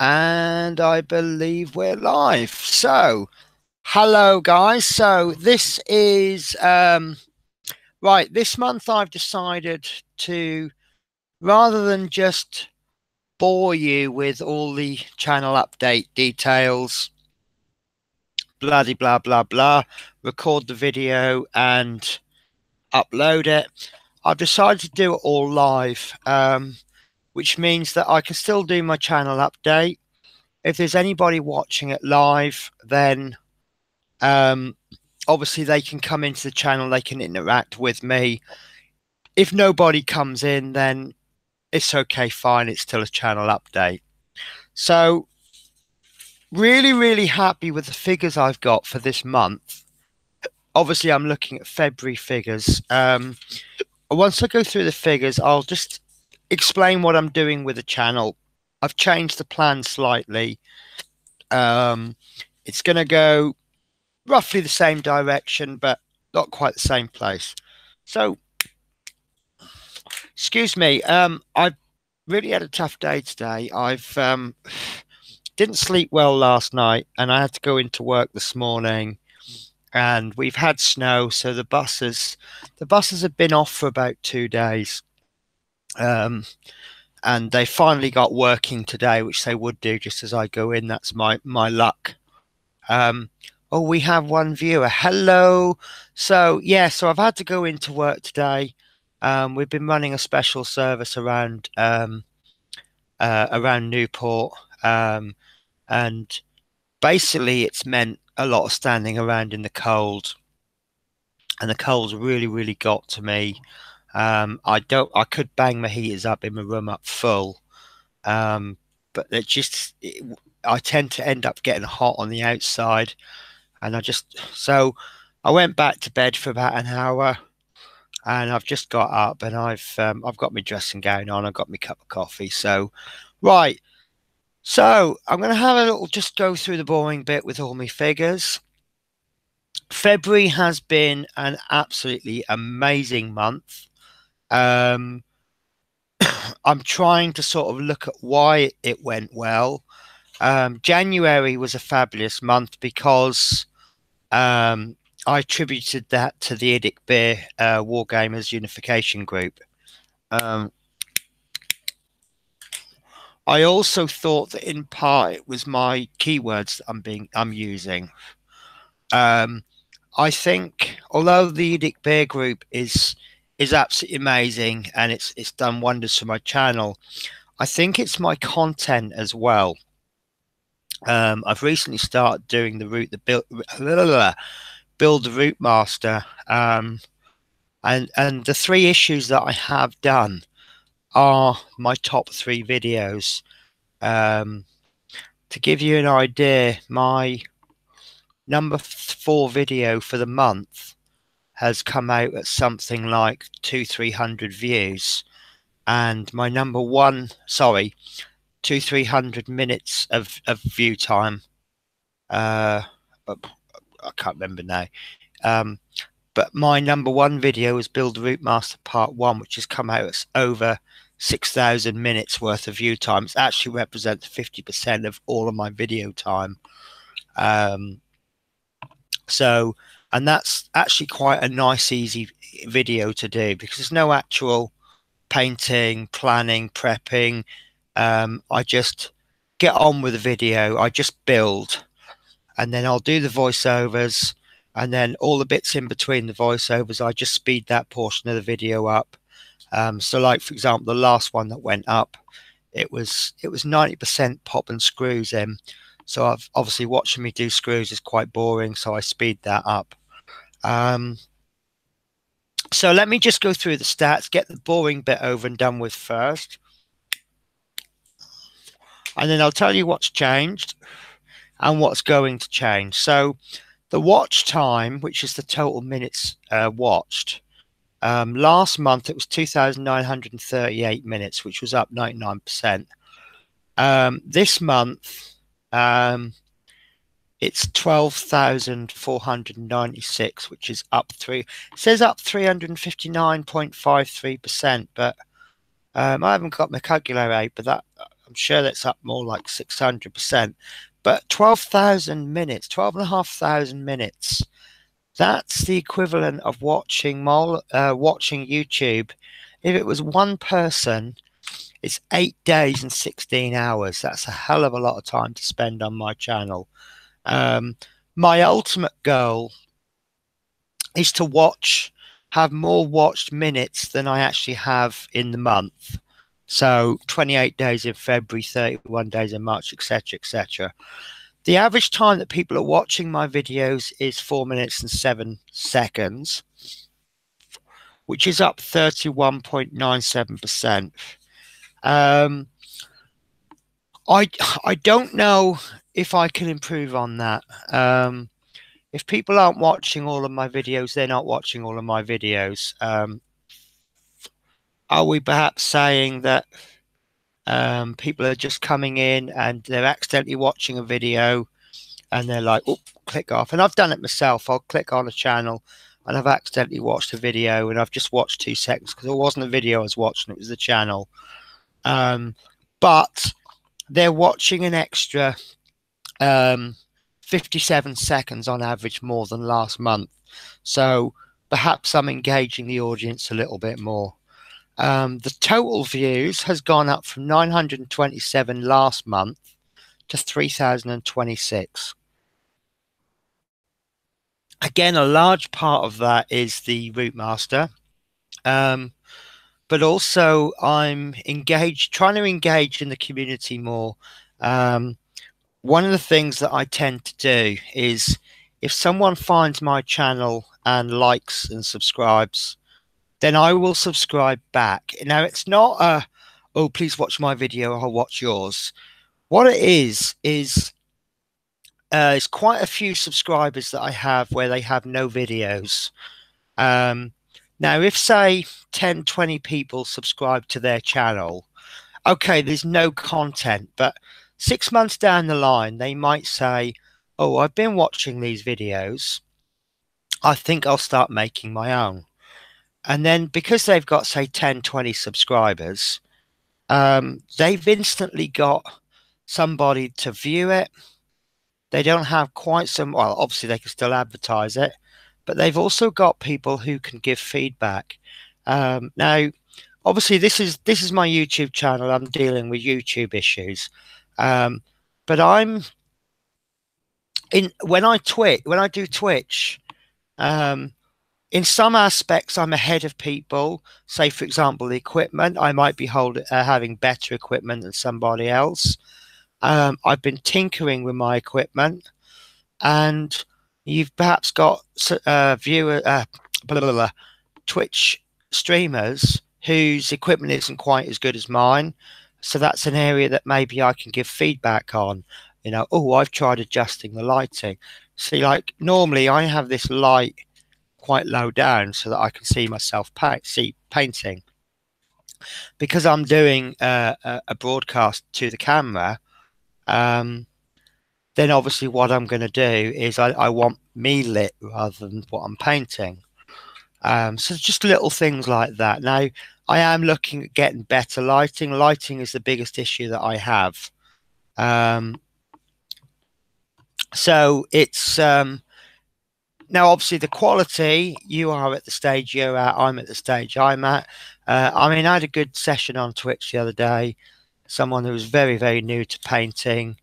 And I believe we're live. So, hello guys. So this is right, this month I've decided to, rather than just bore you with all the channel update details, bloody blah blah blah, record the video and upload it. I've decided to do it all live, which means that I can still do my channel update. If there's anybody watching it live, then obviously they can come into the channel, they can interact with me. If nobody comes in, then it's okay, fine, it's still a channel update. So really happy with the figures I've got for this month. Obviously I'm looking at February figures. Once I go through the figures, I'll just explain what I'm doing with the channel. I've changed the plan slightly. It's going to go roughly the same direction, but not quite the same place. So, excuse me. I've really had a tough day today. I've didn't sleep well last night, and I had to go into work this morning. And we've had snow, so the buses have been off for about 2 days. And they finally got working today, which they would do just as I go in. That's my luck. Oh, we have one viewer. Hello. So yeah, so I've had to go into work today. We've been running a special service around Newport, and basically it's meant a lot of standing around in the cold, and the cold's really got to me. I could bang my heaters up in my room up full, but I tend to end up getting hot on the outside, and so I went back to bed for about an hour, and I've just got up, and I've got my dressing gown on, I've got my cup of coffee. So right, so I'm going to have a little just go through the boring bit with all my figures. February has been an absolutely amazing month. I'm trying to sort of look at why it went well. January was a fabulous month because I attributed that to the Edic Beer Wargamers Unification Group. I also thought that in part it was my keywords that I'm using. I think although the Edic Beer Group is absolutely amazing and it's done wonders for my channel, I think it's my content as well. I've recently started doing the build the Route Master, and the 3 issues that I have done are my top 3 videos. To give you an idea, my number 4 video for the month has come out at something like 200-300 views, and my number 1, sorry, 200-300 minutes of view time. I can't remember now. But my number 1 video is Build the Route Master Part 1, which has come out as over 6,000 minutes worth of view time. It actually represents 50% of all of my video time. So, and that's actually quite a nice, easy video to do because there's no actual painting, planning, prepping. I just get on with the video. I just build, and then I'll do the voiceovers, and then all the bits in between the voiceovers, I just speed that portion of the video up. So like, for example, the last one that went up, it was 90% pop and screws in. So I've obviously watching me do screws is quite boring, so I speed that up. So let me just go through the stats, get the boring bit over and done with first. And then I'll tell you what's changed and what's going to change. So the watch time, which is the total minutes watched, last month it was 2,938 minutes, which was up 99%. This month, it's 12,496, which is up it says up 359.53%, but I haven't got my calculator out, but that I'm sure that's up more like 600%. But 12,000 minutes, 12,500 minutes, that's the equivalent of watching YouTube. If it was one person, it's 8 days and 16 hours. That's a hell of a lot of time to spend on my channel. My ultimate goal is to have more watched minutes than I actually have in the month. So 28 days in February, 31 days in March, etc., etc. The average time that people are watching my videos is 4 minutes and 7 seconds, which is up 31.97%. I don't know if I can improve on that. If people aren't watching all of my videos, they're not watching all of my videos. Are we perhaps saying that people are just coming in and they're accidentally watching a video and they're like, oh, click off? And I've done it myself. I'll click on a channel and I've accidentally watched a video and I've just watched 2 seconds because it wasn't a video I was watching, it was the channel. But they're watching an extra 57 seconds on average more than last month. So perhaps I'm engaging the audience a little bit more. The total views has gone up from 927 last month to 3,026. Again, a large part of that is the Routemaster. But also I'm trying to engage in the community more. One of the things that I tend to do is if someone finds my channel and likes and subscribes, then I will subscribe back. Now, it's not oh, please watch my video, I'll watch yours. What it is it's quite a few subscribers that I have where they have no videos. Now, if say 10, 20 people subscribe to their channel, okay, there's no content, but 6 months down the line, they might say, oh, I've been watching these videos. I think I'll start making my own. And then because they've got, say, 10, 20 subscribers, they've instantly got somebody to view it. They don't have quite well, obviously they can still advertise it, but they've also got people who can give feedback. Now, obviously, this is my YouTube channel. I'm dealing with YouTube issues, but when I do Twitch, in some aspects, I'm ahead of people. Say, for example, the equipment. I might be having better equipment than somebody else. I've been tinkering with my equipment, and you've perhaps got Twitch streamers whose equipment isn't quite as good as mine. So that's an area that maybe I can give feedback on. You know, oh, I've tried adjusting the lighting. See, like normally I have this light quite low down so that I can see myself painting. Because I'm doing a broadcast to the camera, then obviously what I'm going to do is I want me lit rather than what I'm painting. So just little things like that. Now, I am looking at getting better lighting. Lighting is the biggest issue that I have. So it's now obviously the quality, you are at the stage you're at, I'm at the stage I'm at. I mean, I had a good session on Twitch the other day. Someone who was very, very new to painting,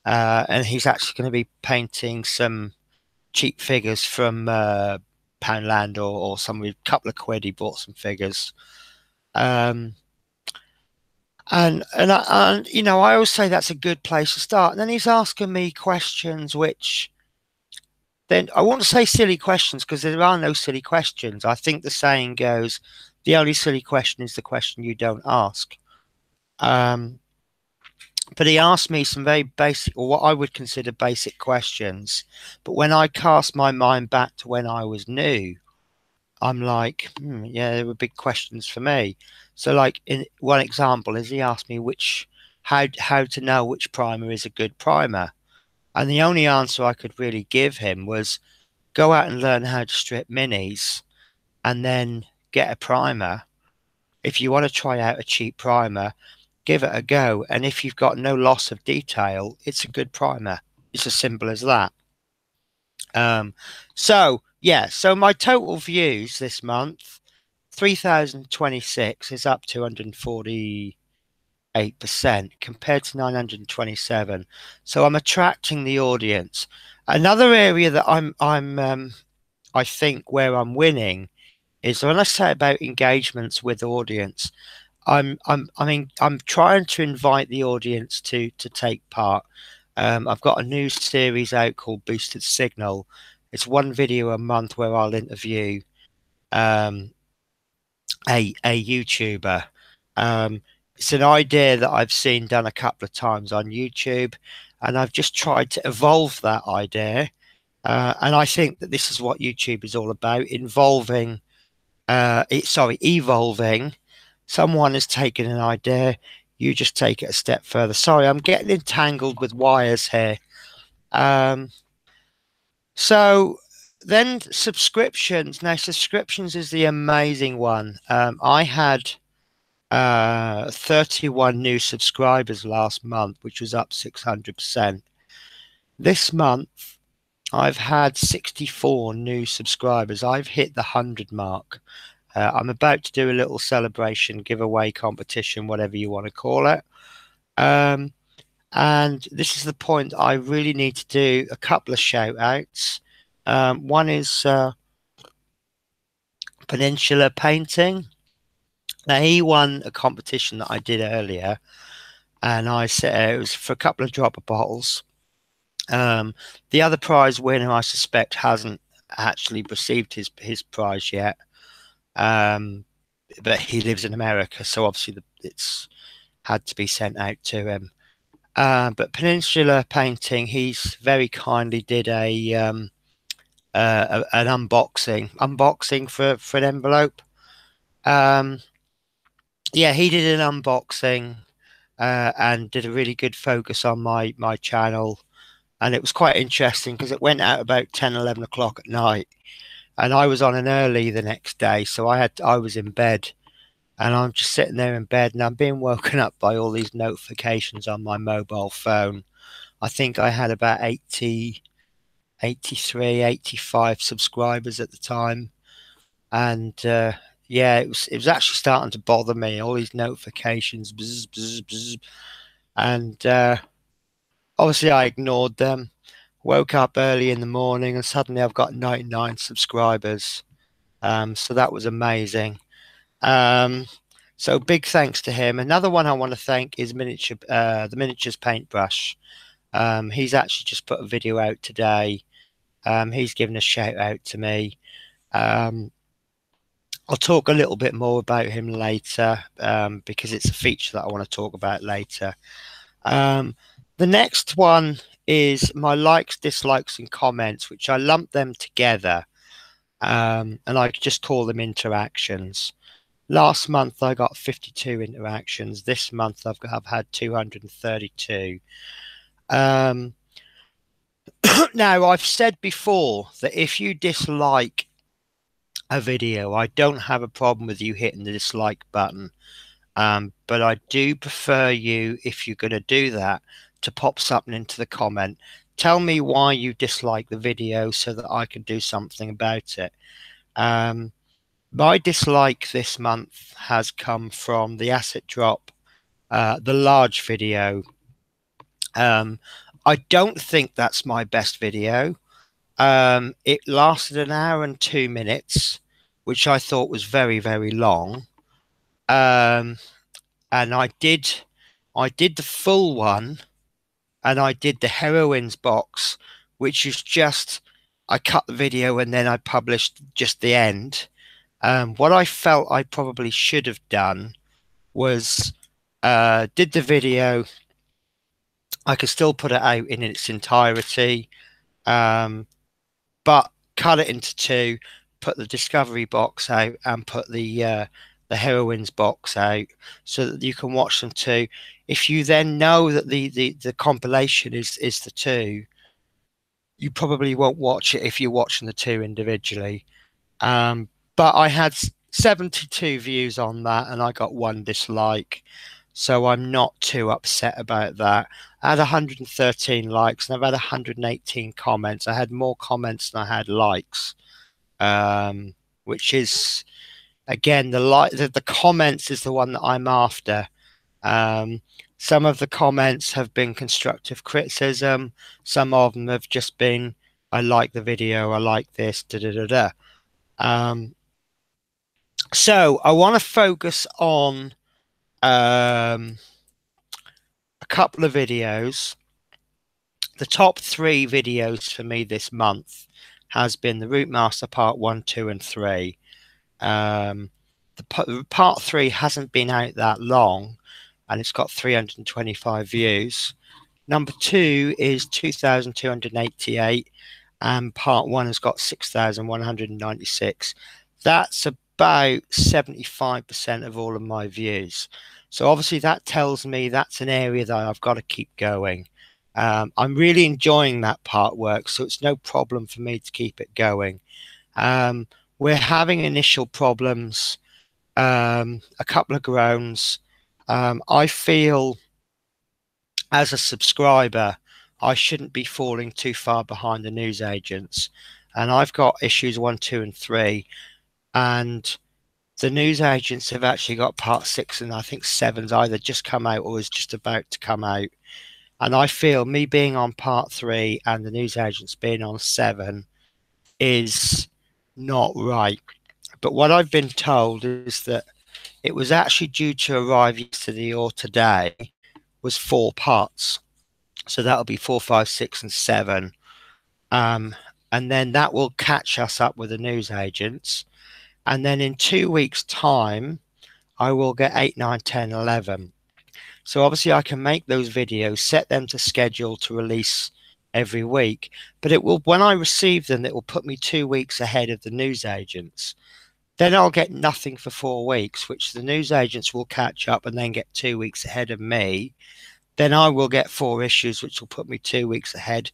and he's actually going to be painting some cheap figures from Poundland or some couple of quid. He bought some figures. And you know, I always say that's a good place to start. And then he's asking me questions which, then I want to say silly questions, because there are no silly questions. I think the saying goes, the only silly question is the question you don't ask. But he asked me some very basic, or what I would consider basic questions. But when I cast my mind back to when I was new, I'm like, yeah, there were big questions for me. So like in one example is he asked me how to know which primer is a good primer. And the only answer I could really give him was go out and learn how to strip minis and then get a primer. If you want to try out a cheap primer, give it a go. And if you've got no loss of detail, it's a good primer. It's as simple as that. So yeah, so my total views this month, 3,026, is up 248% compared to 927. So I'm attracting the audience. Another area that I think where I'm winning is when I say about engagements with audience. I'm trying to invite the audience to take part. I've got a new series out called Boosted Signal. It's one video a month where I'll interview um, a YouTuber. It's an idea that I've seen done a couple of times on YouTube, and I've just tried to evolve that idea. And I think that this is what YouTube is all about: evolving. Someone has taken an idea, you just take it a step further. Sorry, I'm getting entangled with wires here. So then subscriptions. Now, subscriptions is the amazing one. I had 31 new subscribers last month, which was up 600%. This month, I've had 64 new subscribers. I've hit the 100 mark. I'm about to do a little celebration, giveaway competition, whatever you want to call it. And this is the point I really need to do a couple of shout outs. One is Peninsula Painting. Now, he won a competition that I did earlier, and I said it was for a couple of dropper bottles. The other prize winner, I suspect, hasn't actually received his prize yet. But he lives in America, so obviously it's had to be sent out to him. But Peninsula Painting, he's very kindly did an unboxing for an envelope. Yeah, he did an unboxing and did a really good focus on my channel, and it was quite interesting because it went out about 10-11 o'clock at night, and I was on an early the next day, so I was in bed, and I'm just sitting there in bed, and I'm being woken up by all these notifications on my mobile phone. I think I had about 80, 83, 85 subscribers at the time, and yeah, it was actually starting to bother me. All these notifications, bzz, bzz, bzz, and obviously I ignored them. Woke up early in the morning, and suddenly I've got 99 subscribers. So that was amazing. So big thanks to him. Another one I want to thank is the Miniatures Paintbrush. He's actually just put a video out today. He's given a shout out to me. I'll talk a little bit more about him later because it's a feature that I want to talk about later. The next one is my likes, dislikes, and comments, which I lump them together, and I just call them interactions. Last month I got 52 interactions. This month I've had 232. Now, I've said before that if you dislike a video, I don't have a problem with you hitting the dislike button, but I do prefer you, if you're going to do that, to pop something into the comment. Tell me why you dislike the video so that I can do something about it. My dislike this month has come from the Asset Drop, the large video. I don't think that's my best video. It lasted 1 hour and 2 minutes, which I thought was very, very long. And I did the full one, and I did the heroines box, which is just, I cut the video and then I published just the end. What I felt I probably should have done was did the video. I could still put it out in its entirety, but cut it into two, put the discovery box out, and put the heroines box out so that you can watch them too. If you then know that the compilation is the two, you probably won't watch it if you're watching the two individually. But I had 72 views on that, and I got 1 dislike. so I'm not too upset about that. I had 113 likes and I've had 118 comments. I had more comments than I had likes, which is, again, the comments is the one that I'm after. Some of the comments have been constructive criticism. Some of them have just been, I like the video, I like this, da da da da. So I want to focus on a couple of videos. The top 3 videos for me this month has been the Routemastr Part 1, 2, and 3. The Part 3 hasn't been out that long, and it's got 325 views. Number 2 is 2,288, and Part 1 has got 6,196. That's about 75% of all of my views. So obviously that tells me that's an area that I've got to keep going. I'm really enjoying that part work, so it's no problem for me to keep it going. We're having initial problems, a couple of groans. I feel as a subscriber, I shouldn't be falling too far behind the newsagents. And I've got issues 1, 2, and 3. And the newsagents have actually got part 6 and I think 7's either just come out or is just about to come out. And I feel me being on part 3 and the newsagents being on 7 is not right. But what I've been told is that it was actually due to arrive yesterday or today was 4 parts. So that'll be 4, 5, 6, and 7. And then that will catch us up with the newsagents. And then in 2 weeks' time, I will get 8, 9, 10, 11. So obviously I can make those videos, set them to schedule to release every week. But it will, when I receive them, it will put me 2 weeks ahead of the newsagents. Then I'll get nothing for 4 weeks, which the newsagents will catch up and then get 2 weeks ahead of me. Then I will get 4 issues, which will put me 2 weeks ahead.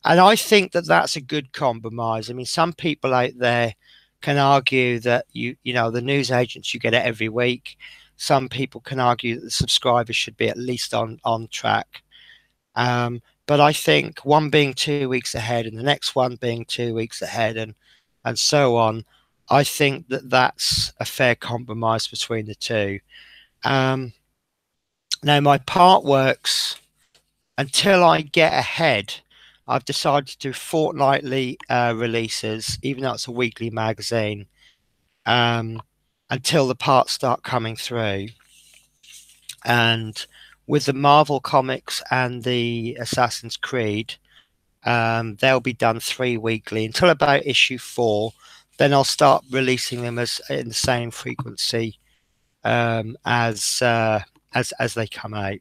And I think that that's a good compromise. I mean, some people out there can argue that you know the newsagents, you get it every week. Some people can argue that the subscribers should be at least on track. But I think one being 2 weeks ahead and the next one being 2 weeks ahead and so on, I think that that's a fair compromise between the two. Now my part works until I get ahead. I've decided to do fortnightly releases, even though it's a weekly magazine, until the parts start coming through. And with the Marvel comics and the Assassin's Creed, they'll be done 3 weekly until about issue 4. Then I'll start releasing them as in the same frequency as they come out.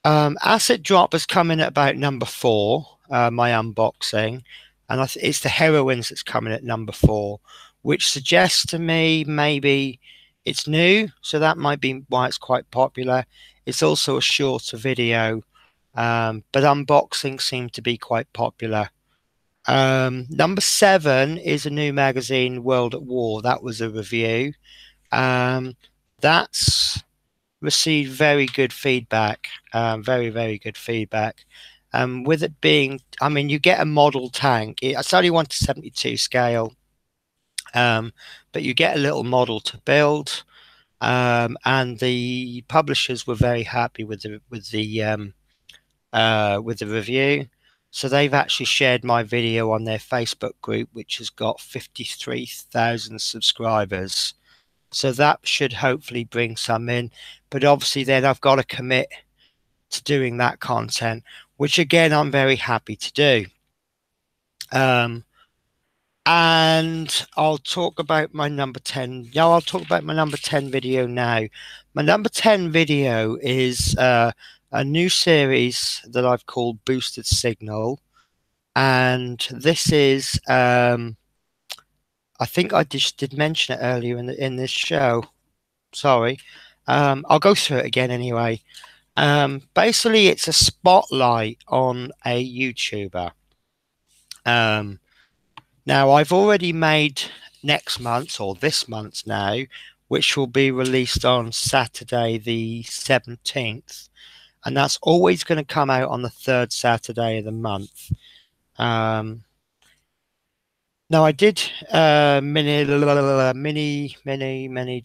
Asset Drop has come in at about number 4, my unboxing, and it's the Heroines that's coming at number 4, which suggests to me maybe it's new, so that might be why it's quite popular. It's also a shorter video, but unboxing seem to be quite popular. Number 7 is a new magazine, World at War. That was a review. That's received very good feedback, very, very good feedback. With it being, I mean, you get a model tank. It's only 1:72 scale, but you get a little model to build. And the publishers were very happy with the review. So they've actually shared my video on their Facebook group, which has got 53,000 subscribers. So that should hopefully bring some in. But obviously then I've got to commit to doing that content, which again, I'm very happy to do. And I'll talk about my number 10. Yeah, I'll talk about my number 10 video now. My number 10 video is a new series that I've called Boosted Signal. And this is, I think I just did mention it earlier in this show. Sorry. I'll go through it again anyway. Basically, it's a spotlight on a YouTuber. Now, I've already made next month's or this month's now which will be released on Saturday the 17th. And that's always going to come out on the third Saturday of the month. No, I did mini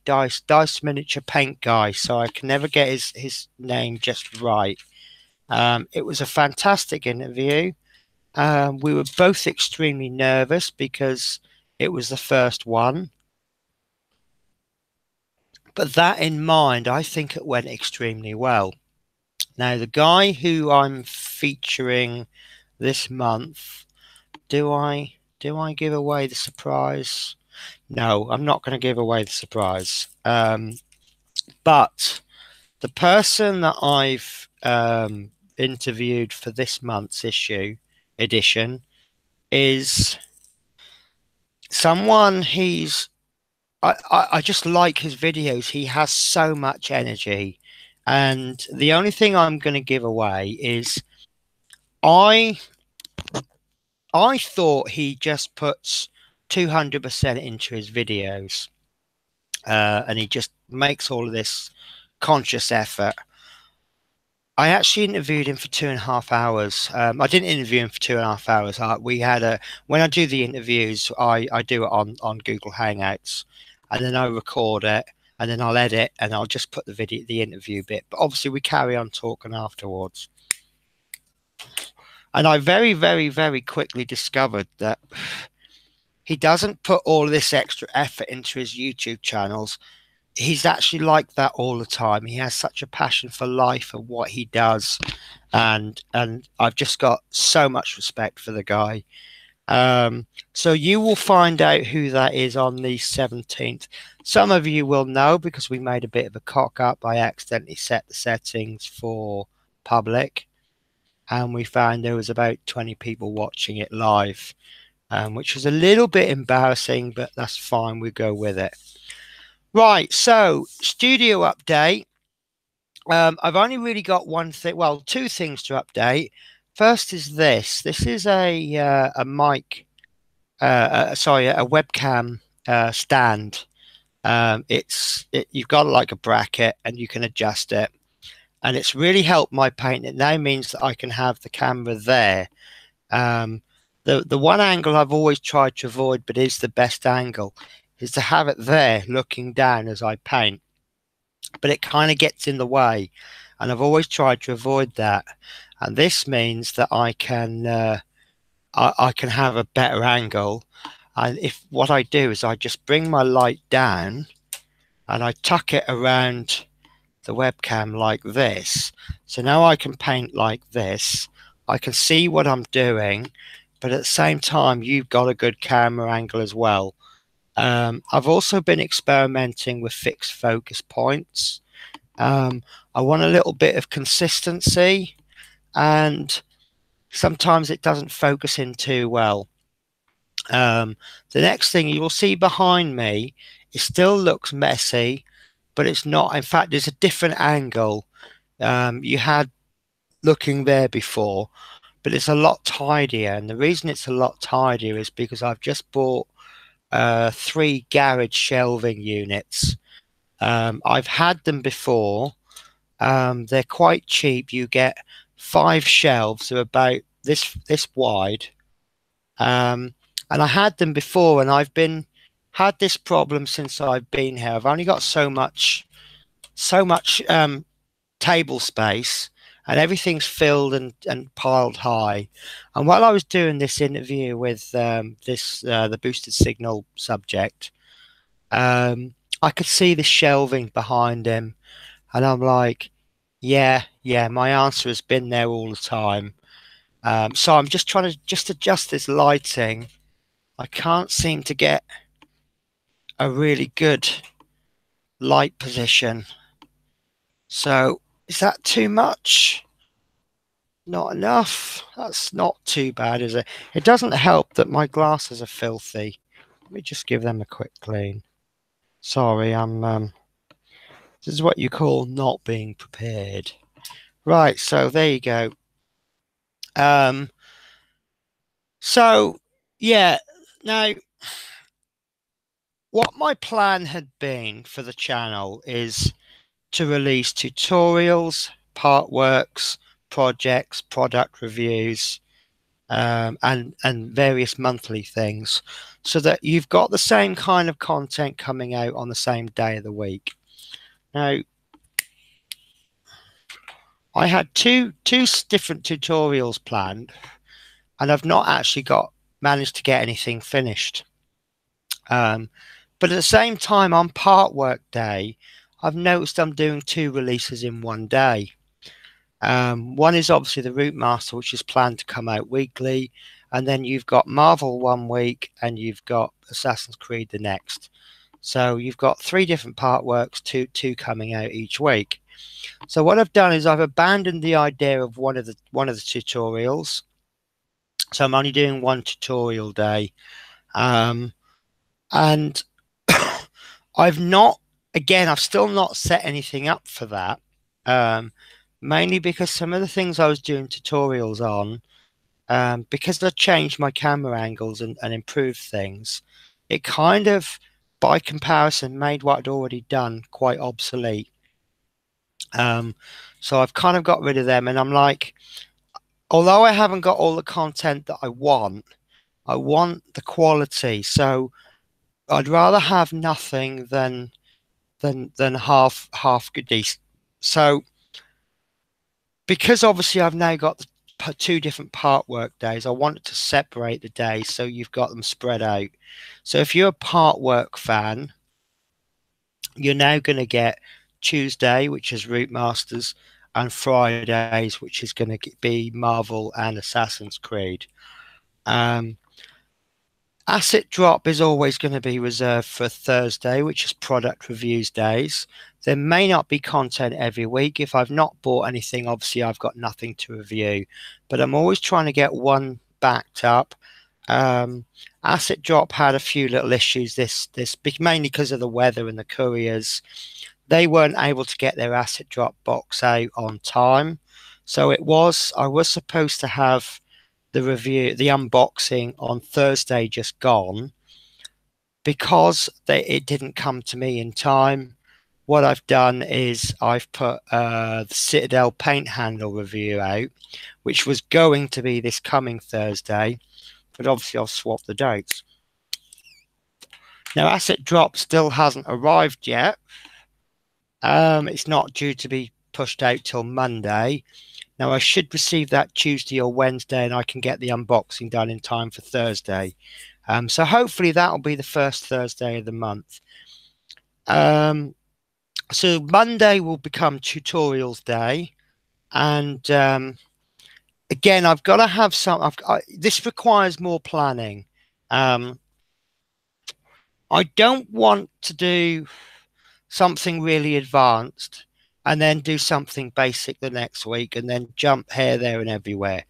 dice miniature paint guy, so I can never get his name just right. It was a fantastic interview. We were both extremely nervous because it was the first one. But that in mind, I think it went extremely well. Now, the guy who I'm featuring this month, do I give away the surprise? No, I'm not going to give away the surprise. But the person that I've interviewed for this month's edition is someone I just like his videos. He has so much energy. And the only thing I'm going to give away is I thought he just puts 200% into his videos, and he just makes all of this conscious effort. I actually interviewed him for 2.5 hours. I didn't interview him for 2.5 hours. When I do the interviews, I do it on Google Hangouts, and then I record it, and then I'll edit, and I'll just put the interview bit. But obviously, we carry on talking afterwards. And I very, very, very quickly discovered that he doesn't put all this extra effort into his YouTube channels. He's actually like that all the time. He has such a passion for life and what he does, and I've just got so much respect for the guy. So you will find out who that is on the 17th. Some of you will know because we made a bit of a cock up. I accidentally set the settings for public, and we found there was about 20 people watching it live, which was a little bit embarrassing, but that's fine. We go with it. Right, so studio update. I've only really got one thing, well, two things to update. First is this. This is a mic, sorry, a webcam stand. You've got like a bracket and you can adjust it, and it's really helped my paint. It now means that I can have the camera there. The one angle I've always tried to avoid, but is the best angle, is to have it there looking down as I paint, but it kind of gets in the way, and I've always tried to avoid that. And this means that I can have a better angle. And if what I do is I just bring my light down and I tuck it around the webcam like this, so now I can paint like this. I can see what I'm doing, but at the same time you've got a good camera angle as well. I've also been experimenting with fixed focus points. I want a little bit of consistency, and sometimes it doesn't focus in too well. The next thing you will see behind me, it still looks messy, but it's not. In fact, there's a different angle. You had looking there before, but it's a lot tidier. And the reason it's a lot tidier is because I've just bought 3 garage shelving units. I've had them before. They're quite cheap. You get 5 shelves. They're about this wide. And I had them before, and I've had this problem since I've been here. I've only got so much table space, and everything's filled and piled high. And while I was doing this interview with the boosted signal subject, I could see the shelving behind him, and I'm like, yeah, my answer has been there all the time. So I'm just trying to adjust this lighting. I can't seem to get a really good light position. So is that too much? Not enough? That's not too bad, is it? It doesn't help that my glasses are filthy. Let me just give them a quick clean. Sorry, this is what you call not being prepared. Right, so there you go. So yeah, now what my plan had been for the channel is to release tutorials, part works, projects, product reviews, and various monthly things, so that you've got the same kind of content coming out on the same day of the week. Now, I had two different tutorials planned, and I've not actually got managed to get anything finished. But at the same time, on part work day, I've noticed I'm doing two releases in one day. One is obviously the Route Master, which is planned to come out weekly, and then you've got Marvel one week and you've got Assassin's Creed the next. So you've got three different part works, two coming out each week. So what I've done is I've abandoned the idea of one of the tutorials. So I'm only doing one tutorial day, and I've still not set anything up for that. Mainly because some of the things I was doing tutorials on, because I changed my camera angles and improved things, it kind of, by comparison, made what I'd already done quite obsolete. So I've kind of got rid of them, and I'm like, although I haven't got all the content that I want the quality. So I'd rather have nothing than half goodies. So because obviously I've now got the two different part work days, I wanted to separate the days so you've got them spread out. So if you're a part work fan, you're now going to get Tuesday, which is Route Masters, and Fridays, which is going to be Marvel and Assassin's Creed. Asset drop is always going to be reserved for Thursday, which is product reviews days. There may not be content every week. If I've not bought anything, obviously I've got nothing to review, but I'm always trying to get one backed up. Asset drop had a few little issues this mainly because of the weather and the couriers. They weren't able to get their asset drop box out on time. So I was supposed to have the unboxing on Thursday just gone. Because it didn't come to me in time, what I've done is I've put the Citadel paint handle review out, which was going to be this coming Thursday, but obviously I've swapped the dates. Now, Asset Drop still hasn't arrived yet. It's not due to be pushed out till Monday. Now, I should receive that Tuesday or Wednesday, and I can get the unboxing done in time for Thursday. So hopefully that'll be the first Thursday of the month. So Monday will become tutorials day, and again, I've got to have some. This requires more planning. I don't want to do something really advanced and then do something basic the next week and then jump here, there, and everywhere.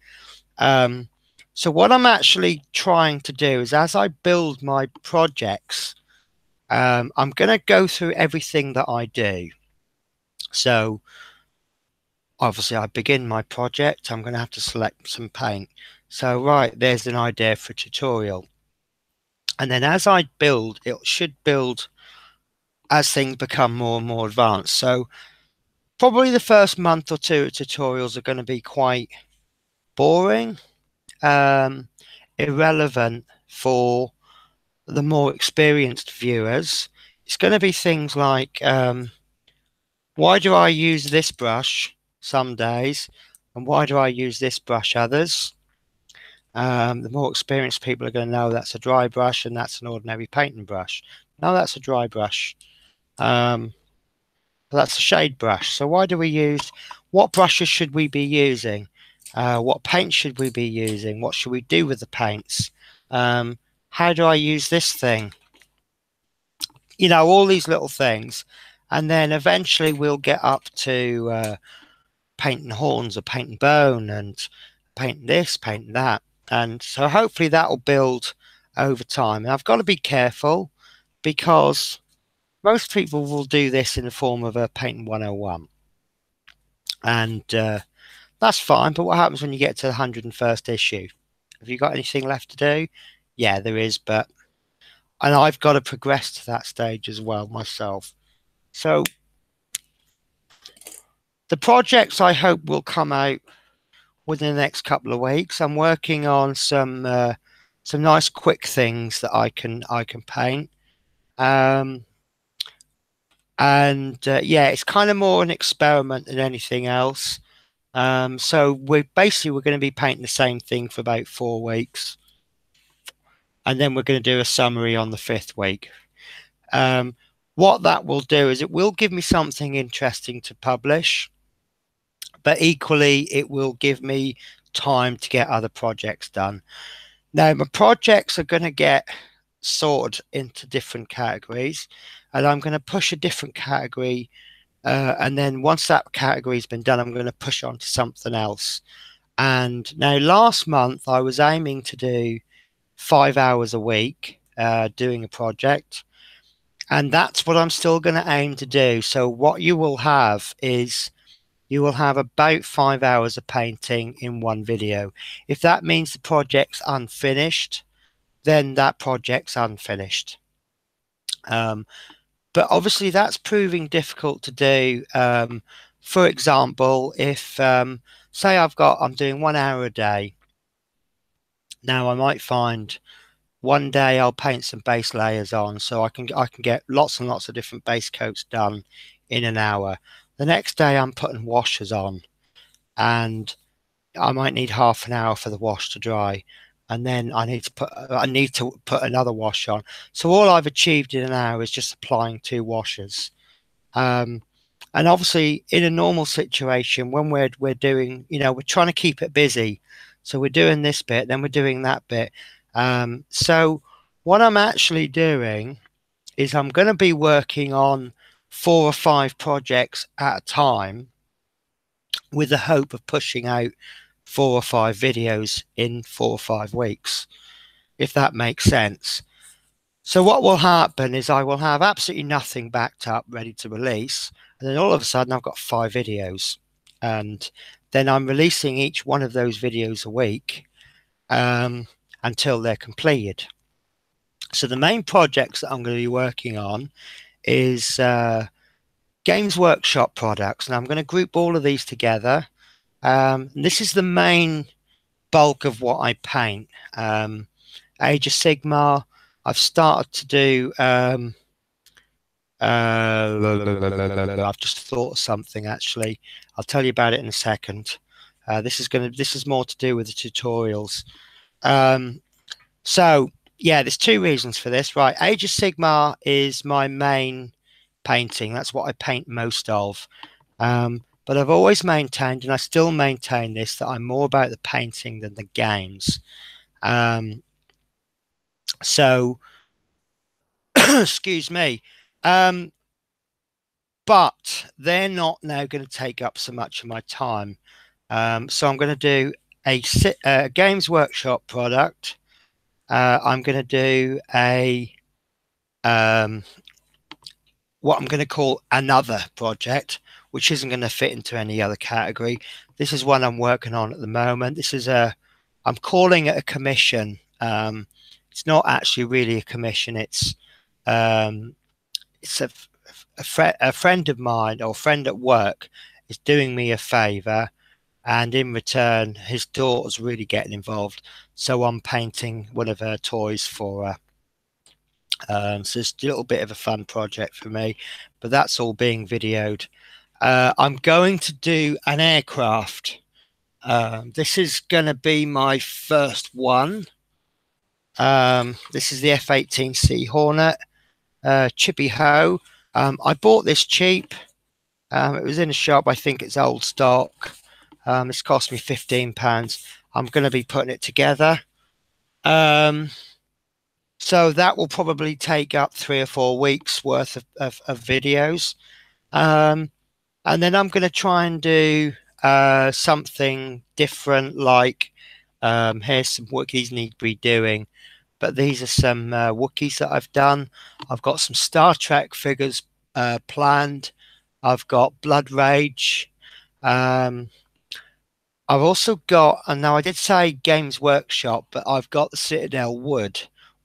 So what I'm actually trying to do is, as I build my projects, I'm going to go through everything that I do. So obviously I begin my project, I'm going to have to select some paint. So right, there's an idea for a tutorial. And then as I build, it should build as things become more and more advanced. So probably the first month or two of tutorials are going to be quite boring, irrelevant for the more experienced viewers. It's going to be things like, why do I use this brush some days, and why do I use this brush others? The more experienced people are going to know that's a dry brush and that's an ordinary painting brush. No, that's a dry brush. That's a shade brush. So why do we use, what brushes should we be using? What paint should we be using? What should we do with the paints? How do I use this thing? You know, all these little things. And then eventually we'll get up to painting horns or painting bone and painting this, painting that. And so hopefully that will build over time. And I've got to be careful because most people will do this in the form of a painting 101. And that's fine. But what happens when you get to the 101st issue? Have you got anything left to do? Yeah, there is. But and I've got to progress to that stage as well myself. So the projects I hope will come out within the next couple of weeks. I'm working on some nice quick things that I can paint. And yeah, it's kind of more an experiment than anything else. So we're going to be painting the same thing for about 4 weeks, and then we're going to do a summary on the 5th week. What that will do is it will give me something interesting to publish, but equally it will give me time to get other projects done. Now, my projects are going to get sorted into different categories, and I'm going to push a different category, and then once that category has been done, I'm going to push on to something else. And now last month I was aiming to do 5 hours a week doing a project, and that's what I'm still going to aim to do. So what you will have is you will have about 5 hours of painting in one video. If that means the project's unfinished, then that project's unfinished. But obviously that's proving difficult to do. For example, if say I'm doing 1 hour a day. Now I might find one day I'll paint some base layers on, so I can get lots and lots of different base coats done in an hour. The next day I'm putting washers on, and I might need half an hour for the wash to dry, and then I need to put another wash on. So all I've achieved in an hour is just applying 2 washers. And obviously in a normal situation, when we're doing, we're trying to keep it busy, so we're doing this bit, then we're doing that bit. So what I'm actually doing is I'm going to be working on 4 or 5 projects at a time, with the hope of pushing out 4 or 5 videos in 4 or 5 weeks, if that makes sense. So what will happen is I will have absolutely nothing backed up ready to release, and then all of a sudden I've got 5 videos, and then I'm releasing each one of those videos a week until they're completed. So the main projects that I'm going to be working on is Games Workshop products, and I'm going to group all of these together. This is the main bulk of what I paint. Age of Sigmar. I've started to do. I've just thought of something actually. I'll tell you about it in a second. This is more to do with the tutorials. So yeah, there's 2 reasons for this. Right, Age of Sigmar is my main painting. That's what I paint most of. But I've always maintained, and I still maintain this, that I'm more about the painting than the games. So, excuse me. But they're not now going to take up so much of my time. So I'm going to do a Games Workshop product. I'm going to do what I'm going to call another project, which isn't going to fit into any other category. This is one I'm working on at the moment. This is I'm calling it a commission. It's not actually really a commission. It's a friend of mine, or friend at work, is doing me a favor, and in return his daughter's really getting involved, so I'm painting one of her toys for her. So it's a little bit of a fun project for me, but that's all being videoed. I'm going to do an aircraft. This is going to be my first one. This is the F-18C Hornet, Chippy Ho. I bought this cheap. It was in a shop. I think it's old stock. It's cost me £15. I'm going to be putting it together. So that will probably take up 3 or 4 weeks worth of videos. And then I'm going to try and do something different, like here's some Wookiees need to be doing. But these are some Wookiees that I've done. I've got some Star Trek figures planned. I've got Blood Rage. I've also got, and now I did say Games Workshop, but I've got the Citadel Wood,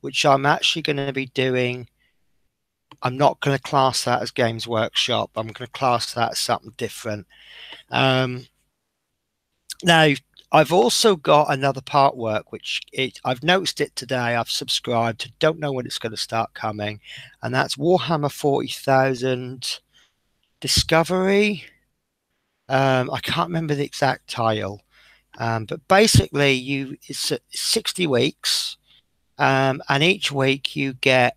which I'm actually going to be doing. I'm not going to class that as Games Workshop. I'm going to class that as something different. Now, I've also got another part work, which I've noticed it today. I've subscribed. Don't know when it's going to start coming, and that's Warhammer 40,000 Discovery. I can't remember the exact title, but basically, it's 60 weeks, and each week you get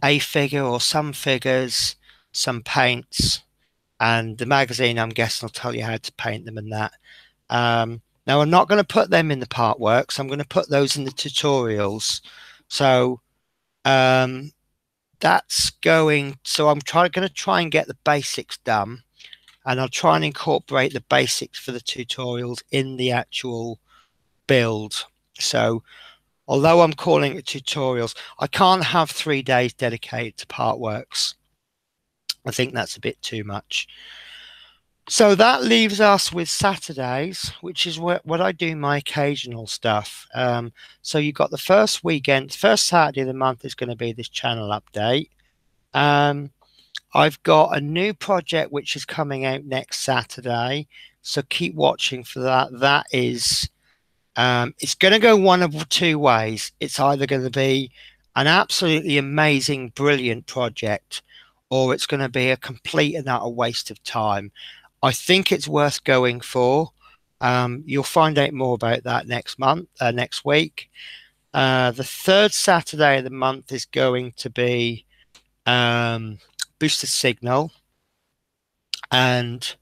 a figure or some figures, some paints, and the magazine, I'm guessing, will tell you how to paint them and that. Now, I'm not going to put them in the part works. I'm going to put those in the tutorials. So that's going. So I'm going to try and get the basics done, and I'll try and incorporate the basics for the tutorials in the actual build. So although I'm calling it tutorials, I can't have 3 days dedicated to part works. I think that's a bit too much. So that leaves us with Saturdays, which is what I do my occasional stuff. So you've got the first weekend, first Saturday of the month is going to be this channel update. I've got a new project which is coming out next Saturday, so keep watching for that. That is, it's going to go one of two ways. It's either going to be an absolutely amazing, brilliant project, or it's going to be a complete and utter waste of time. I think it's worth going for. You'll find out more about that next week. The third Saturday of the month is going to be Boosted Signal, and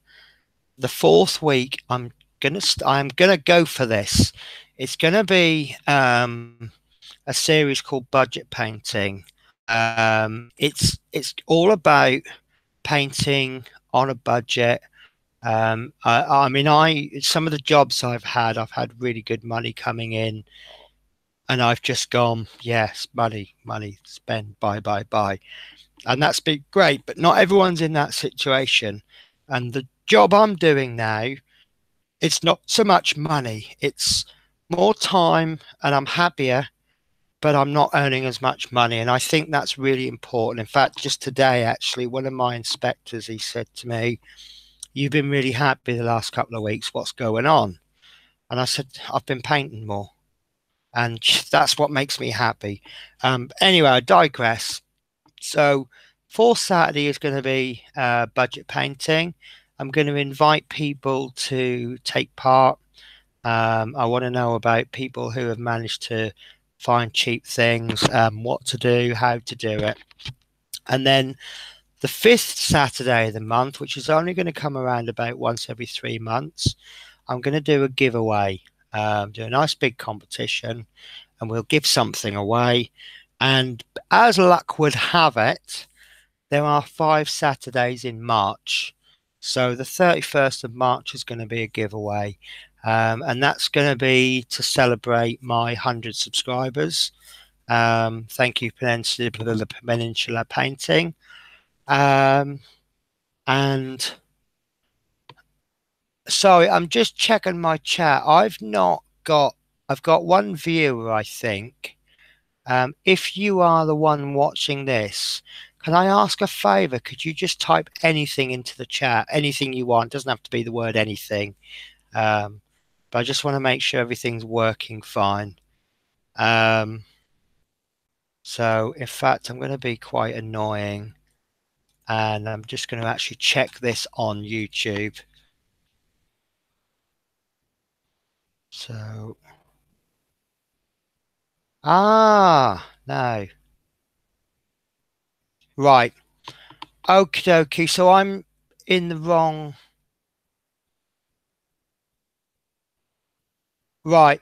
the fourth week I'm gonna go for this. It's gonna be a series called Budget Painting. It's all about painting on a budget. I mean, some of the jobs I've had really good money coming in, and I've just gone, yes, money, spend, buy, and that's been great. But not everyone's in that situation, and the job I'm doing now, it's not so much money, it's more time, and I'm happier, but I'm not earning as much money, and I think that's really important. In fact, just today, actually, one of my inspectors, he said to me, "You've been really happy the last couple of weeks. What's going on?" And I said, "I've been painting more." And that's what makes me happy. Anyway, I digress. So, for Saturday is going to be budget painting. I'm going to invite people to take part. I want to know about people who have managed to find cheap things, what to do, how to do it. And then the fifth Saturday of the month, which is only going to come around about once every 3 months, I'm going to do a giveaway, do a nice big competition, and we'll give something away. And as luck would have it, there are 5 Saturdays in March. So the 31st of March is going to be a giveaway. And that's going to be to celebrate my 100 subscribers. Thank you, Peninsula Painting. And sorry, I'm just checking my chat. I've got one viewer, I think. If you are the one watching this, can I ask a favor? Could you just type anything into the chat, anything you want? It doesn't have to be the word anything. But I just want to make sure everything's working fine. So in fact, I'm going to be quite annoying, and I'm just going to actually check this on YouTube. So, no. Right. Okie dokie. So I'm in the wrong. Right.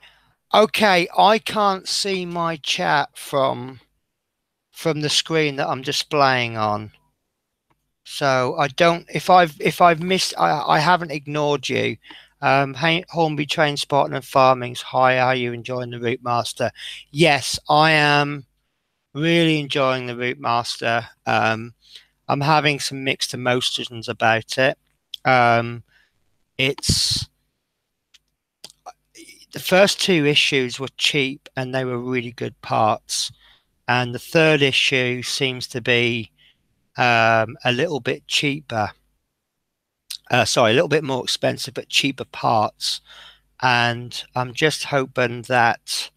Okay. I can't see my chat from the screen that I'm displaying on. So I don't. If I've missed, I haven't ignored you. Hornby Train Spotting and Farming's. Hi. Are you enjoying the Route Master? Yes, I am. Really enjoying the Route Master. I'm having some mixed emotions about it. It's the first two issues were cheap and they were really good parts, and the third issue seems to be a little bit cheaper. Sorry, a little bit more expensive, but cheaper parts. And I'm just hoping that,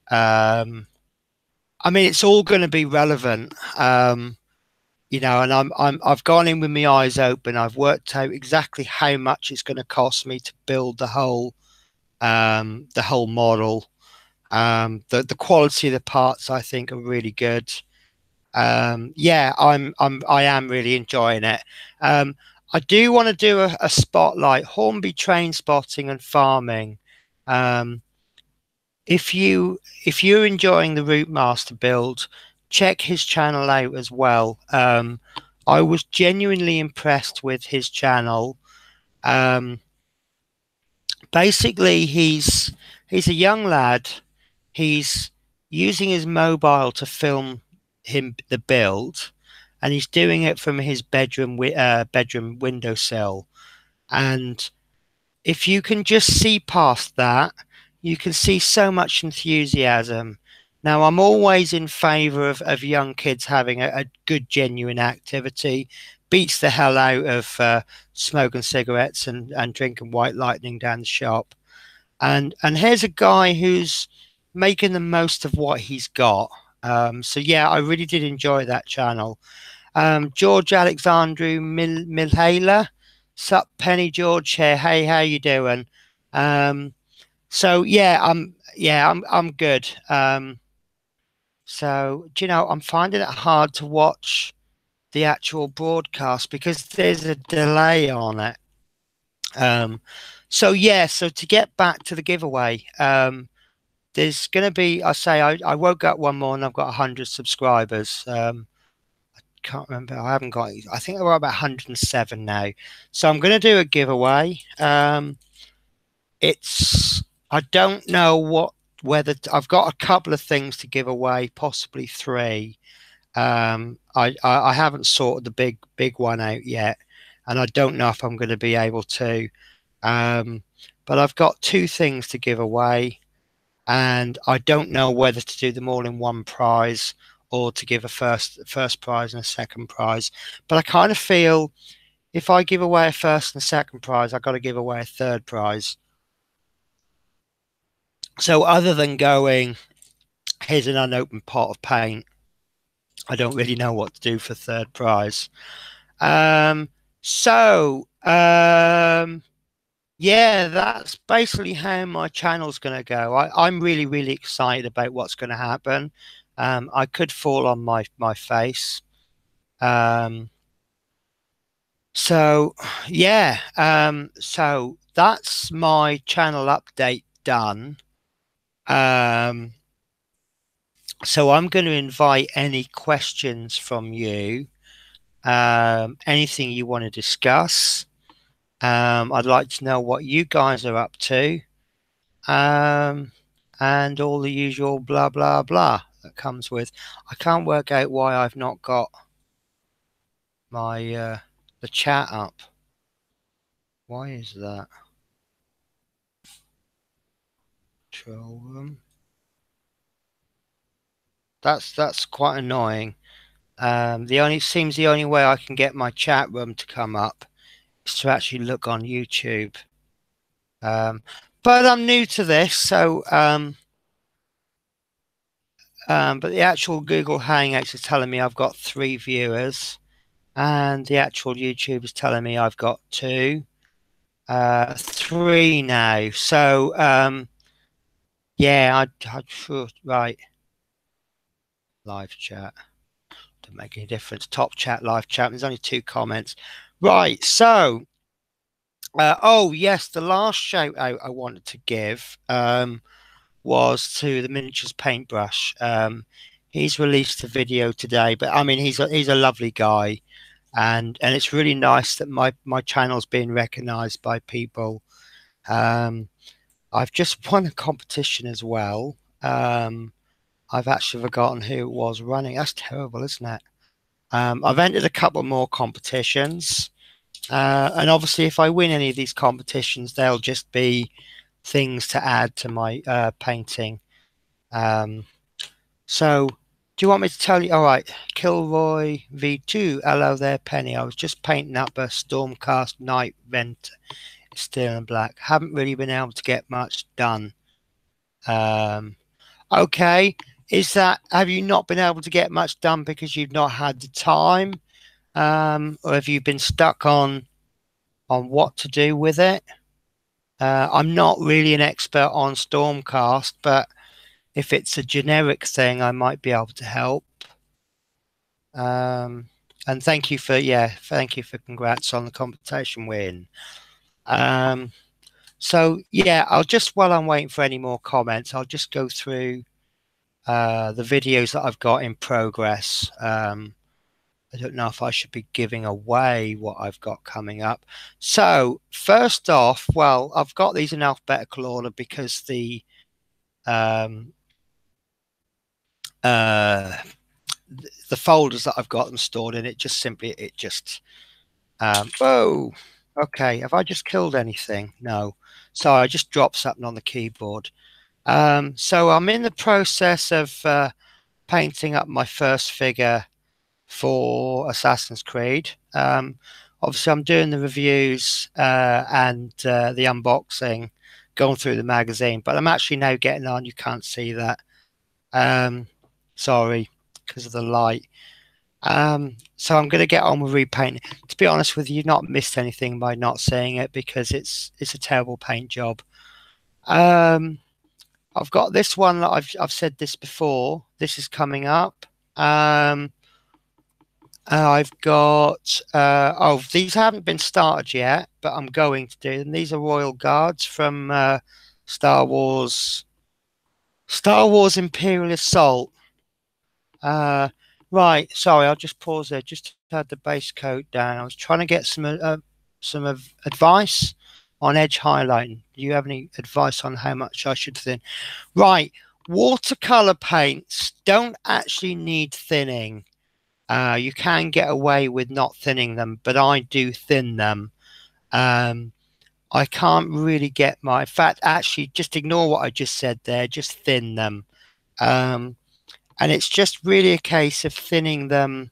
I mean, it's all going to be relevant, you know. And I've gone in with my eyes open. I've worked out exactly how much it's going to cost me to build the whole model. The quality of the parts I think are really good. Yeah, I am really enjoying it. I do want to do a spotlight, Hornby train spotting and farming. Um, if you're enjoying the Route Master build, check his channel out as well. I was genuinely impressed with his channel. Um, Basically, he's a young lad. He's using his mobile to film the build, and he's doing it from his bedroom windowsill. And if you can just see past that, you can see so much enthusiasm. Now, I'm always in favour of young kids having a good, genuine activity. Beats the hell out of smoking cigarettes and drinking White Lightning down the shop. And here's a guy who's making the most of what he's got. So yeah, I really did enjoy that channel. George Alexandru Milhala, sup Penny George here. Hey, how you doing? So yeah, I'm good. So do you know, I'm finding it hard to watch the actual broadcast because there's a delay on it. So yeah, so to get back to the giveaway, there's going to be, I woke up one morning, I've got 100 subscribers. I can't remember, I haven't got, I think we're about 107 now. So I'm going to do a giveaway. I don't know whether I've got a couple of things to give away, possibly three. I haven't sorted the big one out yet, and I don't know if I'm going to be able to. But I've got two things to give away, and I don't know whether to do them all in one prize or to give a first prize and a second prize. But I kind of feel if I give away a first and a second prize, I've got to give away a third prize. So other than going, here's an unopened pot of paint, I don't really know what to do for third prize. Yeah, that's basically how my channel's going to go. I'm really, really excited about what's going to happen. I could fall on my face. So yeah, so that's my channel update done. So I'm going to invite any questions from you, anything you want to discuss. I'd like to know what you guys are up to, and all the usual blah blah blah that comes with. I can't work out why I've not got my the chat up. Why is that? Control room. That's quite annoying. The only way I can get my chat room to come up is to actually look on YouTube. But I'm new to this, so but the actual Google Hangouts is telling me I've got 3 viewers, and the actual YouTube is telling me I've got 2, 3 now. So yeah, right. Live chat. Doesn't make any difference. Top chat, live chat. There's only 2 comments. Right. So, oh yes, the last shout out I wanted to give was to the Miniatures Paintbrush. He's released a video today, but I mean he's a lovely guy, and it's really nice that my channel's being recognised by people. I've just won a competition as well. I've actually forgotten who it was running. That's terrible, isn't it? I've entered a couple more competitions, and obviously if I win any of these competitions, they'll just be things to add to my painting. So do you want me to tell you? All right, Kilroy V2. Hello there, Penny. I was just painting up a Stormcast night vent, steel and black. Haven't really been able to get much done. Okay, have you not been able to get much done because you've not had the time, or have you been stuck on what to do with it? I'm not really an expert on Stormcast, but if it's a generic thing, I might be able to help. And thank you for congrats on the competition win. So yeah, while I'm waiting for any more comments, I'll just go through the videos that I've got in progress. I don't know if I should be giving away what I've got coming up. So first off, well, I've got these in alphabetical order because the folders that I've got them stored in, whoa, okay, have I just killed anything? No. So I just dropped something on the keyboard. So I'm in the process of painting up my first figure for Assassin's Creed. Obviously I'm doing the reviews and the unboxing, going through the magazine, but I'm actually now getting on. You can't see that. Sorry, because of the light. So I'm going to get on with repainting. To be honest with you, you've not missed anything by not seeing it because it's a terrible paint job. I've got this one that I've said this before. This is coming up. I've got these haven't been started yet, but I'm going to do them. These are Royal Guards from Star Wars Imperial Assault. Right, sorry, I'll just pause there. Just had the base coat down. I was trying to get some advice on edge highlighting. Do you have any advice on how much I should thin? Right, watercolor paints don't actually need thinning. You can get away with not thinning them, but I do thin them. I can't really get in fact, actually, just ignore what I just said there. Just thin them. And it's just really a case of thinning them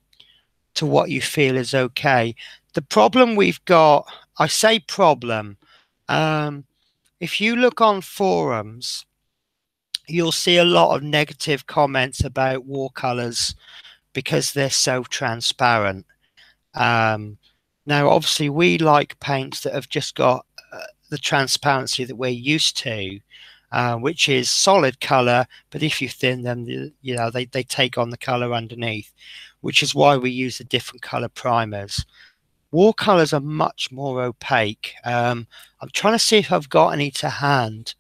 to what you feel is okay. The problem we've got, I say problem, if you look on forums, you'll see a lot of negative comments about watercolors because they're so transparent. Now, obviously, we like paints that have just got the transparency that we're used to, which is solid color, but if you thin them, you know, they take on the color underneath, which is why we use the different color primers. Watercolors are much more opaque. I'm trying to see if I've got any to hand.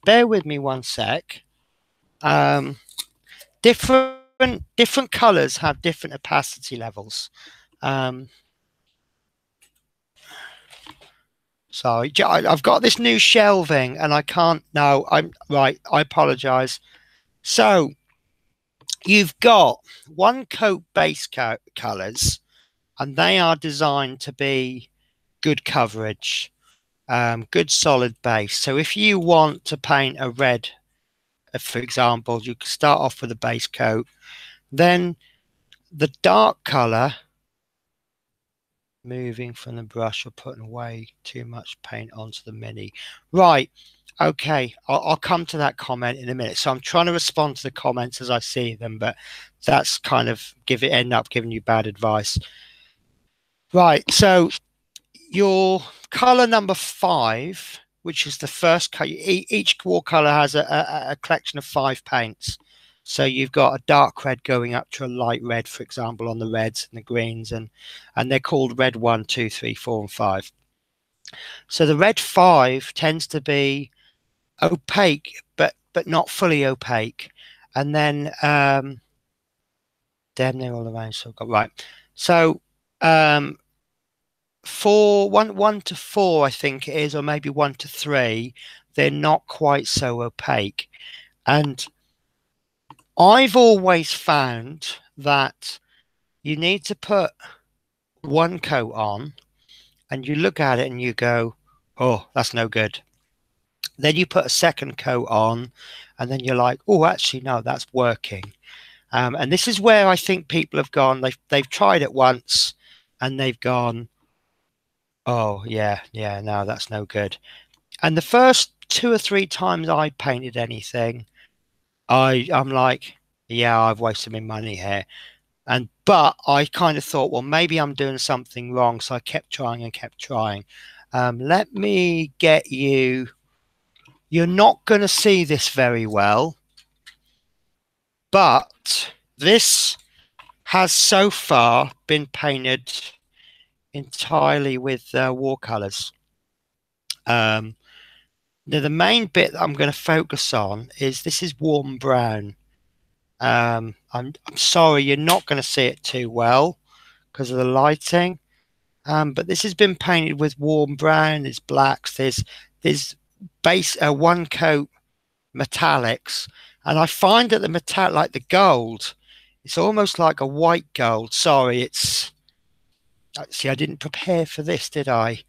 Bear with me one sec. Different colors have different opacity levels. Sorry, I've got this new shelving and I can't. No, I'm right. I apologize. So you've got one coat base colors, and they are designed to be good coverage, good solid base. So if you want to paint a red, for example, you can start off with a base coat, then the dark color. Moving from the brush or putting way too much paint onto the mini. Right, okay, I'll come to that comment in a minute. So I'm trying to respond to the comments as I see them, but that's kind of end up giving you bad advice. Right, so your color number 5, which is the first color, each watercolor has a collection of 5 paints. So you've got a dark red going up to a light red, for example, on the reds and the greens, and they're called red 1, 2, 3, 4, and 5. So the red 5 tends to be opaque, but not fully opaque. And then damn, they're all around. So I've got right. So 1 to 4, I think it is, or maybe 1 to 3, they're not quite so opaque. And I've always found that you need to put one coat on and you look at it and you go, oh, that's no good. Then you put a second coat on, and then you're like, oh, actually, no, that's working. And this is where I think people have gone. They've tried it once, and they've gone, oh yeah, yeah, no, that's no good. And the first 2 or 3 times I painted anything, I'm like, yeah, I've wasted my money here. But I kind of thought, well, maybe I'm doing something wrong, so I kept trying and kept trying. Let me get you. You're not going to see this very well, but this has so far been painted entirely with watercolors. Now, the main bit that I'm going to focus on is this is warm brown. I'm sorry, you're not going to see it too well because of the lighting. But this has been painted with warm brown. There's blacks. There's base one coat metallics, and I find that the metallic, like the gold, it's almost like a white gold. Sorry, it's see, I didn't prepare for this, did I?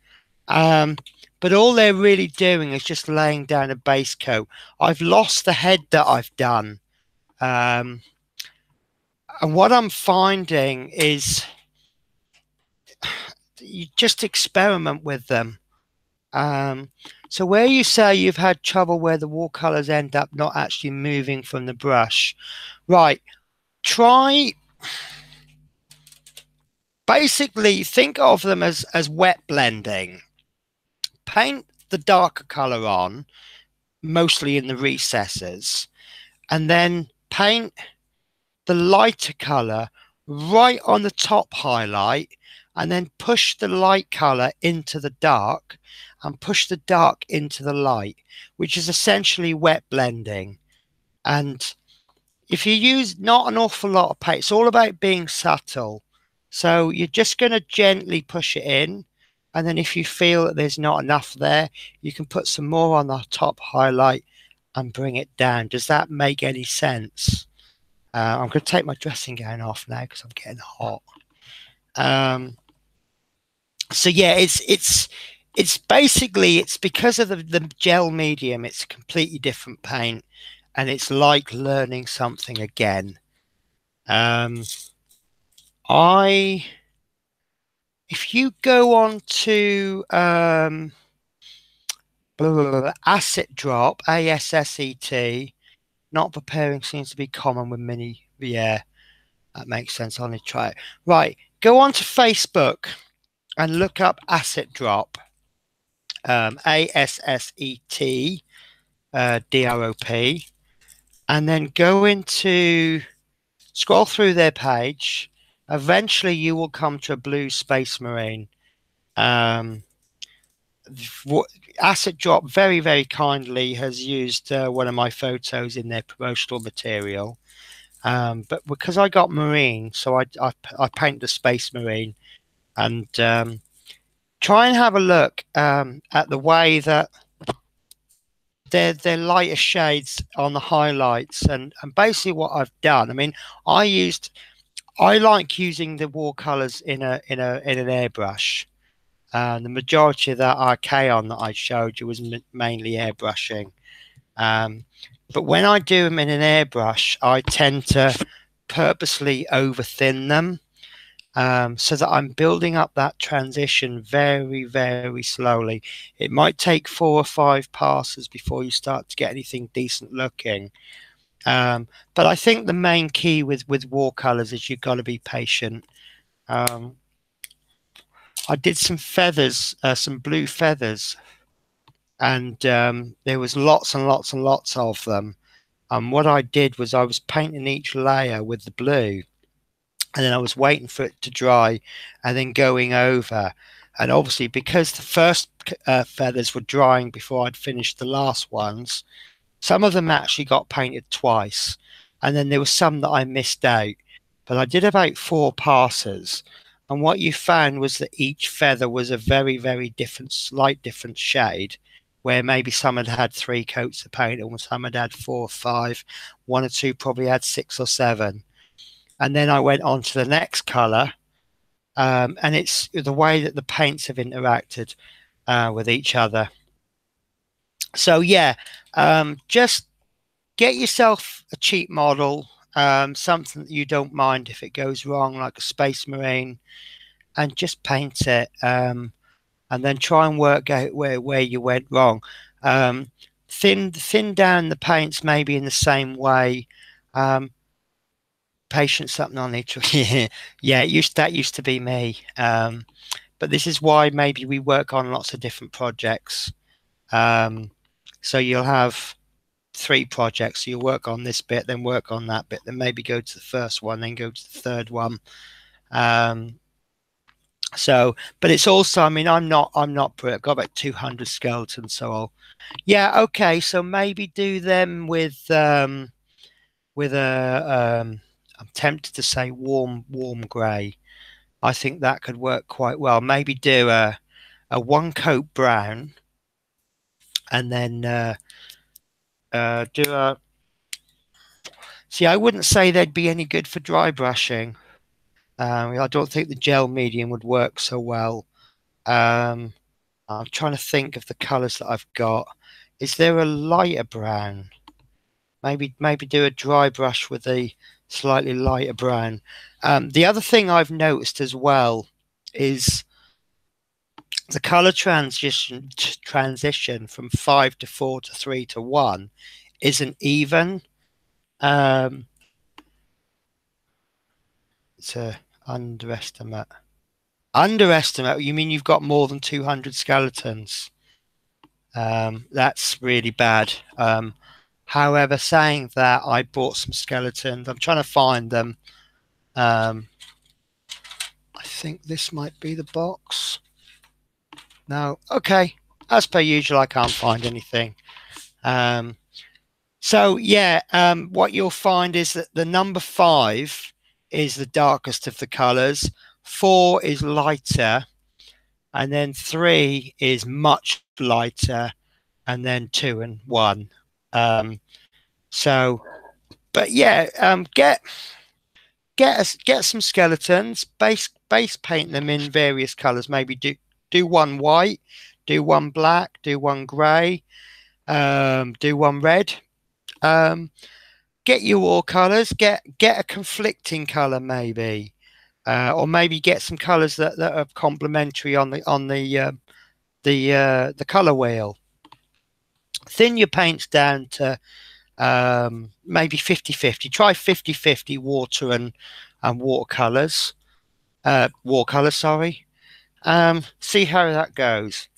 But all they're really doing is just laying down a base coat. I've lost the head that I've done. And what I'm finding is you just experiment with them. So where you say you've had trouble where the watercolors end up not actually moving from the brush, right, try, basically think of them as wet blending. Paint the darker color on, mostly in the recesses, and then paint the lighter color right on the top highlight, and then push the light color into the dark and push the dark into the light, which is essentially wet blending. And if you use not an awful lot of paint, it's all about being subtle. So you're just going to gently push it in, and then if you feel that there's not enough there, you can put some more on the top highlight and bring it down. Does that make any sense? I'm going to take my dressing gown off now because I'm getting hot. So yeah, it's basically, it's because of the gel medium. It's a completely different paint, and it's like learning something again. If you go on to Asset Drop, ASSET, not preparing seems to be common with mini. Yeah, that makes sense. I'll need to try it. Right, go on to Facebook and look up Asset Drop, ASSET DROP, and then go into, scroll through their page. Eventually you will come to a blue Space Marine. Asset Drop very, very kindly has used one of my photos in their promotional material. But because I got Marine, so I painted the Space Marine. And try and have a look at the way that they're lighter shades on the highlights, and basically what I've done. I mean, I like using the watercolors in an airbrush. The majority of that Archaon that I showed you was mainly airbrushing. But when I do them in an airbrush, I tend to purposely over thin them. So that I'm building up that transition very, very slowly. It might take 4 or 5 passes before you start to get anything decent looking. But I think the main key with watercolors is you've got to be patient. I did some feathers, some blue feathers, and there was lots and lots and lots of them. And what I did was I was painting each layer with the blue, and then I was waiting for it to dry and then going over. And obviously, because the first feathers were drying before I'd finished the last ones, some of them actually got painted twice. And then there were some that I missed out. But I did about 4 passes. And what you found was that each feather was a very, very different, slight different shade, where maybe some had had 3 coats of paint and some had had 4 or 5. 1 or 2 probably had 6 or 7. And then I went on to the next color, and it's the way that the paints have interacted with each other. So yeah, just get yourself a cheap model, something that you don't mind if it goes wrong, like a Space Marine, and just paint it. And then try and work out where you went wrong. Um, thin down the paints maybe in the same way. Um, Patience something I need to yeah, that used to be me. But this is why maybe we work on lots of different projects. Um, so you'll have three projects. So you'll work on this bit, then work on that bit, then maybe go to the first one, then go to the third one. Um, so, but it's also, I mean, I'm not I've got about 200 skeletons, so yeah, okay. So maybe do them with I'm tempted to say warm grey. I think that could work quite well. Maybe do a one coat brown, and then do a. See, I wouldn't say they'd be any good for dry brushing. I don't think the gel medium would work so well. Um, I'm trying to think of the colours that I've got. Is there a lighter brown? Maybe do a dry brush with a slightly lighter brown. The other thing I've noticed as well is the color transition from 5 to 4 to 3 to 1 isn't even. Um, it's a underestimate. Underestimate? You mean you've got more than 200 skeletons? That's really bad. However, saying that, I bought some skeletons. I'm trying to find them. I think this might be the box. No, okay. As per usual, I can't find anything. So yeah, what you'll find is that the number 5 is the darkest of the colors. 4 is lighter, and then 3 is much lighter, and then 2 and 1. So, but yeah, get some skeletons, base paint them in various colors. Maybe do one white, do one black, do one grey, do one red. Get you all colors. Get a conflicting color maybe, or maybe get some colors that are complementary on the color wheel. Thin your paints down to maybe 50-50. Try 50-50 water and watercolors. Watercolor, sorry. See how that goes.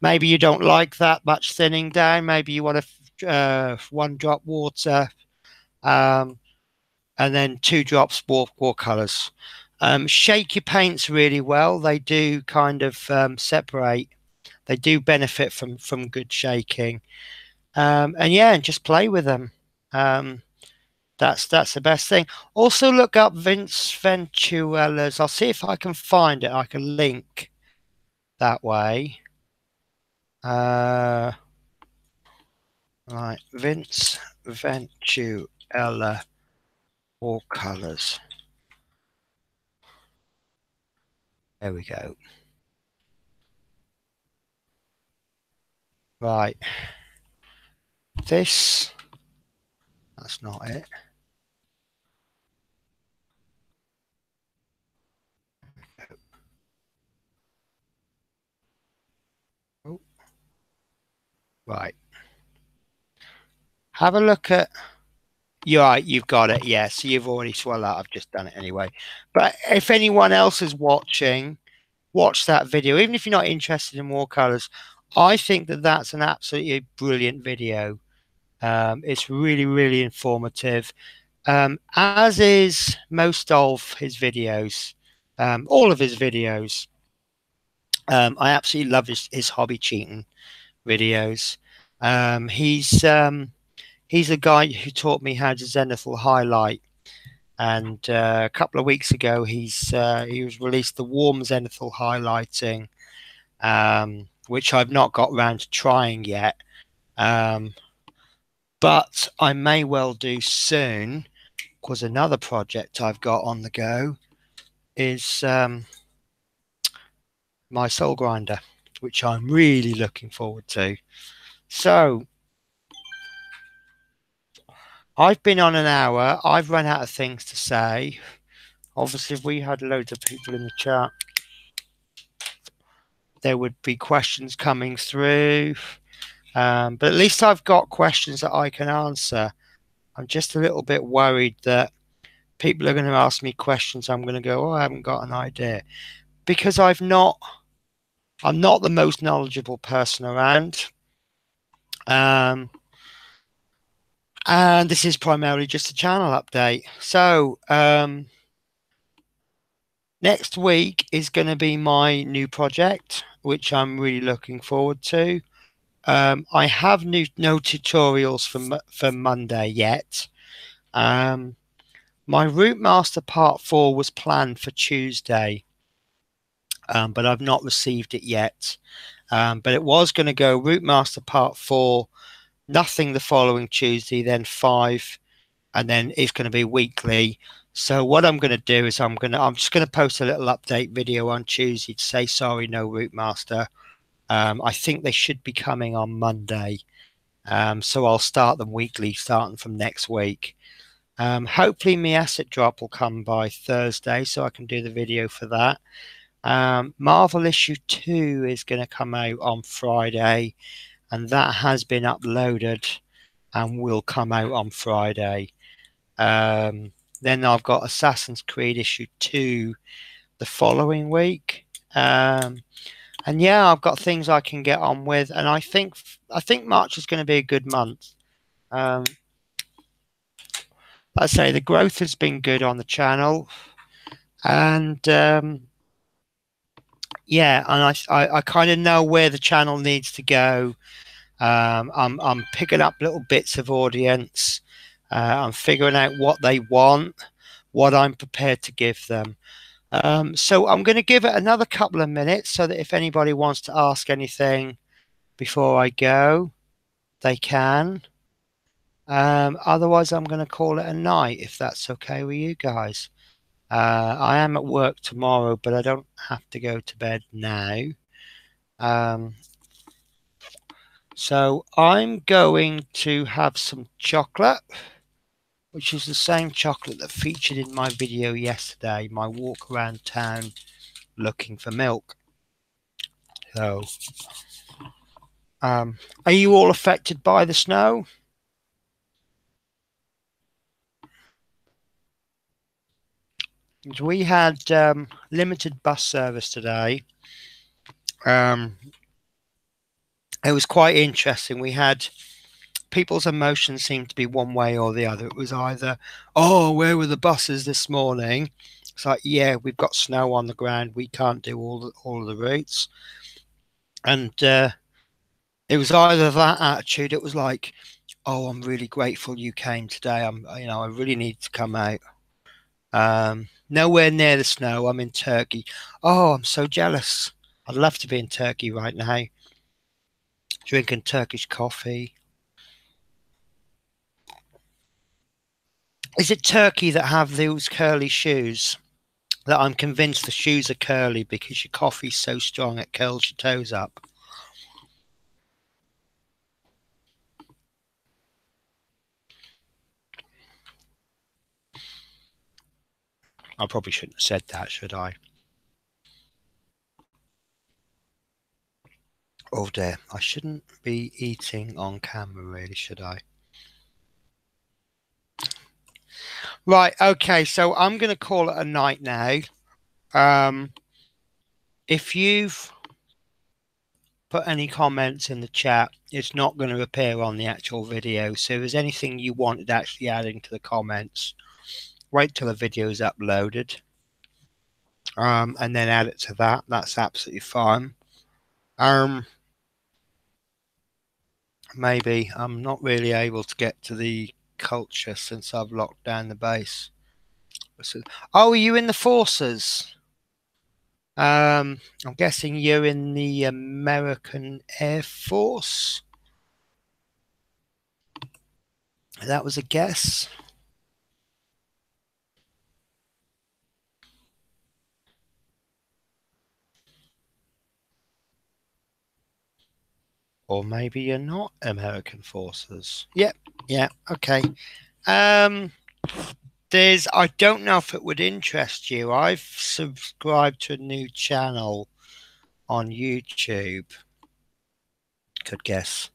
Maybe you don't like that much thinning down. Maybe you want to 1 drop water, and then 2 drops watercolors. Shake your paints really well. They do kind of separate. They do benefit from good shaking. And yeah, and just play with them. That's the best thing. Also look up Vince Venturella's. I'll see if I can find it. I can link that way. Right, Vince Venturella watercolors. There we go. Right. That's not it. Oh, right. Have a look at. You're right, you've got it. Yeah, so you've already swallowed that. I've just done it anyway. But if anyone else is watching, watch that video. Even if you're not interested in watercolors, I think that that's an absolutely brilliant video. It's really, really informative, as is most of his videos, all of his videos. I absolutely love his hobby cheating videos. He's a guy who taught me how to zenithal highlight, and a couple of weeks ago he was released the warm zenithal highlighting, which I've not got around to trying yet. But I may well do soon, because another project I've got on the go is my soul grinder. which I'm really looking forward to. So I've been on an hour. I've run out of things to say. Obviously, if we had loads of people in the chat, there would be questions coming through. But at least I've got questions that I can answer. I'm just a little bit worried that people are going to ask me questions. I'm going to go, oh, I haven't got an idea, because I'm not the most knowledgeable person around. And this is primarily just a channel update. So next week is going to be my new project, which I'm really looking forward to. I have no tutorials for Monday yet. My Route Master Part 4 was planned for Tuesday, but I've not received it yet. But it was going to go Route Master Part 4, nothing the following Tuesday, then 5, and then it's going to be weekly. So what I'm going to do is I'm just going to post a little update video on Tuesday to say sorry, no Route Master. I think they should be coming on Monday. So I'll start them weekly, starting from next week. Hopefully my asset drop will come by Thursday, so I can do the video for that. Marvel issue 2 is going to come out on Friday, and that has been uploaded and will come out on Friday. Then I've got Assassin's Creed issue 2 the following week. And yeah, I've got things I can get on with, and I think March is going to be a good month. I say the growth has been good on the channel, and yeah, and I kind of know where the channel needs to go. I'm picking up little bits of audience. I'm figuring out what they want, what I'm prepared to give them. So I'm going to give it another couple of minutes so that if anybody wants to ask anything before I go, they can. Otherwise, I'm going to call it a night if that's okay with you guys. I am at work tomorrow, but I don't have to go to bed now. So I'm going to have some chocolate, which is the same chocolate that featured in my video yesterday, my walk around town looking for milk. So, are you all affected by the snow? We had limited bus service today. It was quite interesting. We had people's emotions seemed to be one way or the other. It was either, oh, where were the buses this morning? It's like, yeah, we've got snow on the ground. We can't do all of the routes. And it was either that attitude. It was like, oh, I'm really grateful you came today. I really need to come out. Nowhere near the snow. I'm in Turkey. Oh, I'm so jealous. I'd love to be in Turkey right now, drinking Turkish coffee. Is it Turkey that have those curly shoes? That I'm convinced the shoes are curly because your coffee's so strong it curls your toes up. I probably shouldn't have said that, should I? Oh dear, I shouldn't be eating on camera, really, should I? Right, okay, so I'm going to call it a night now. If you've put any comments in the chat, it's not going to appear on the actual video. So if there's anything you wanted actually adding to the comments, wait till the video is uploaded. And then add it to that. That's absolutely fine. Maybe I'm not really able to get to the culture since I've locked down the base. Oh, are you in the forces? I'm guessing you're in the American Air Force. That was a guess. Or maybe you're not American forces. Yep. Yeah. Okay. Um, I don't know if it would interest you. I've subscribed to a new channel on YouTube. Could guess.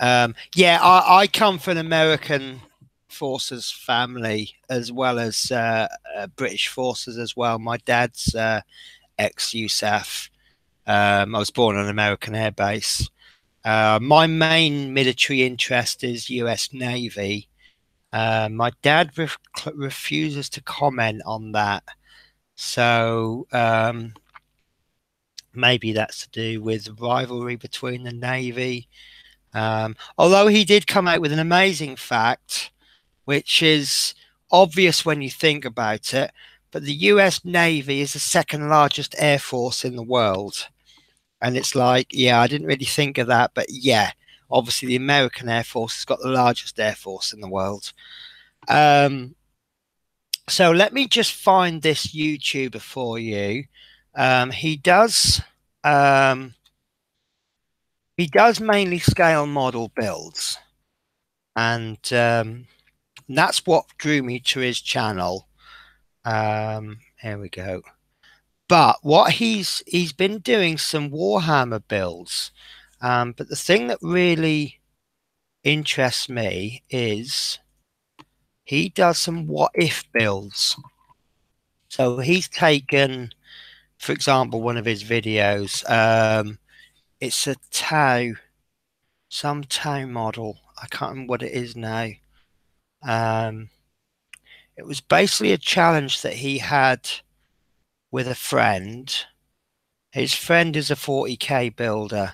Yeah, I come from an American forces family as well as British forces as well. My dad's ex-USAF. I was born on an American air base. My main military interest is US Navy. My dad refuses to comment on that. So maybe that's to do with rivalry between the Navy. Although he did come out with an amazing fact, which is obvious when you think about it, but the US Navy is the second largest air force in the world. And it's like, yeah, I didn't really think of that, but yeah, obviously the American Air Force has got the largest air force in the world. So let me just find this YouTuber for you. He does mainly scale model builds, and that's what drew me to his channel. Here we go. But what he's been doing some Warhammer builds, but the thing that really interests me is he does some what if builds. So he's taken, for example, one of his videos. It's a some Tau model. I can't remember what it is now. It was basically a challenge that he had with a friend. His friend is a 40k builder,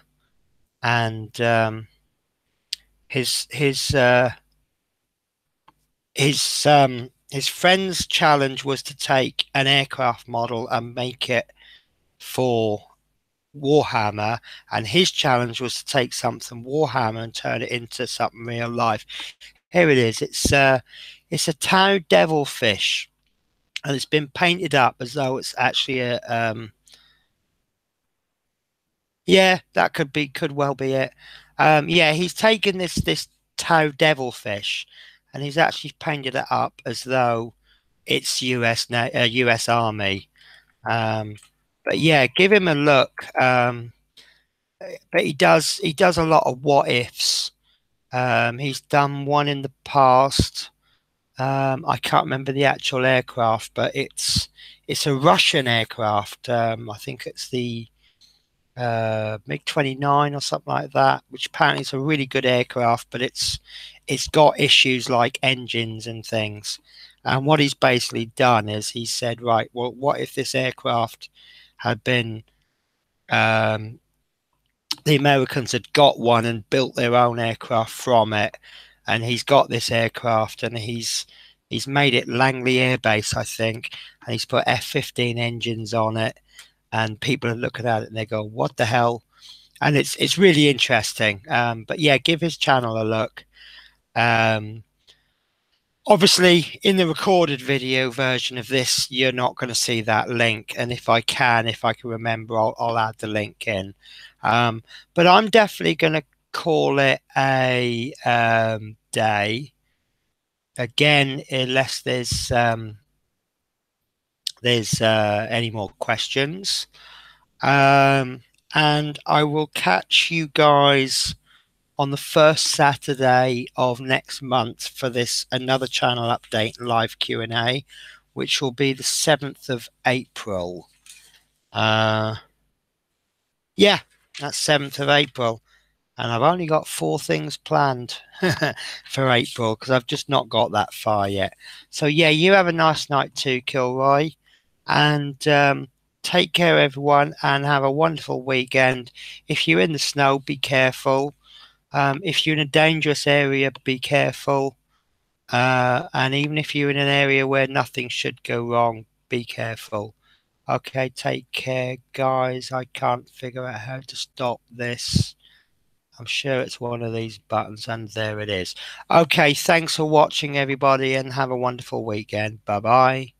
and his friend's challenge was to take an aircraft model and make it for Warhammer, and his challenge was to take something Warhammer and turn it into something real life. Here it is. It's a Tau devilfish, and it's been painted up as though it's actually a yeah, that could well be it. Yeah, he's taken this Tau devilfish, and he's actually painted it up as though it's US Army. But yeah, give him a look. But he does a lot of what ifs. He's done one in the past. I can't remember the actual aircraft, but it's a Russian aircraft. I think it's the MiG-29 or something like that, which apparently is a really good aircraft, but it's got issues like engines and things. And what he's basically done is he said, right, well, what if this aircraft had been the Americans had got one and built their own aircraft from it, and he's got this aircraft and he's made it Langley Air Base, I think, and he's put F-15 engines on it, and people are looking at it and they go, what the hell? And it's really interesting. But yeah, give his channel a look. Obviously, in the recorded video version of this, you're not going to see that link. And if I can remember, I'll add the link in. But I'm definitely going to call it a day. Again, unless there's any more questions. And I will catch you guys on the first Saturday of next month for another channel update live Q&A, which will be the 7th of April. Yeah, that's 7th of April. And I've only got 4 things planned for April because I've just not got that far yet. So yeah, you have a nice night too, Kilroy. And take care, everyone, and have a wonderful weekend. If you're in the snow, be careful. If you're in a dangerous area, be careful. And even if you're in an area where nothing should go wrong, be careful. Okay, take care, guys. I can't figure out how to stop this. I'm sure it's one of these buttons, and there it is. Okay, thanks for watching, everybody, and have a wonderful weekend. Bye-bye.